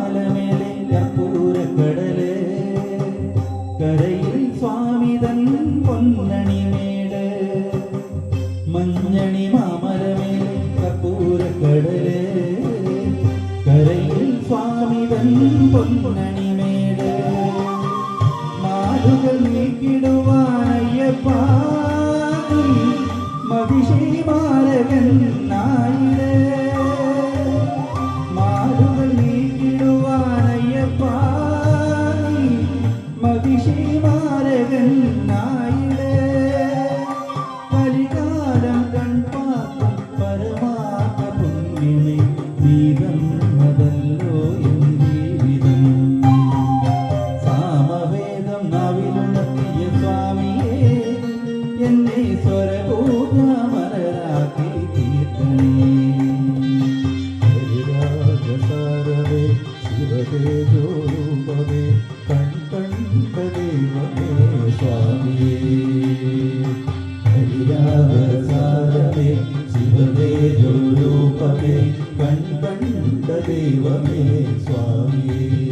മാമലമേലെ കർപ്പൂരക്കടല് കരയിൽ സ്വാമിതൻ പൊന്നണിമേട് മഞ്ഞണി മാമലമേലെ കർപ്പൂരക്കടല് കരയിൽ സ്വാമിതൻ പൊന്നണിമേട് മാടുകൾ നീക്കിടുവാനയ്യപ്പ മഹിഷീമാരകൻ നായിടേ മാടുകൾ നീക്കിടുവാനയ്യപ്പ മഹിഷീമാരകൻ നായിടേ കലികാലം കൺപാക്കും പരമാർത്ഥ പുണ്യമേ ദീപം അതല്ലോ എൻ ജീവിതം സാമവേദം നാവിലുണർത്തിയ സ്വാമിയേ എന്നെ സ്വരഭൂതമലരാക്കി തീർക്കണേ ഹരിരാജസാരവേ ശിവതേജോരൂപമേ കൺകണ്ട ദൈവമേ സ്വാമിയേ ഹരിരാജസാരവേ ശിവതേജോരൂപമേ കൺകണ്ട ദൈവമേ സ്വാമിയേ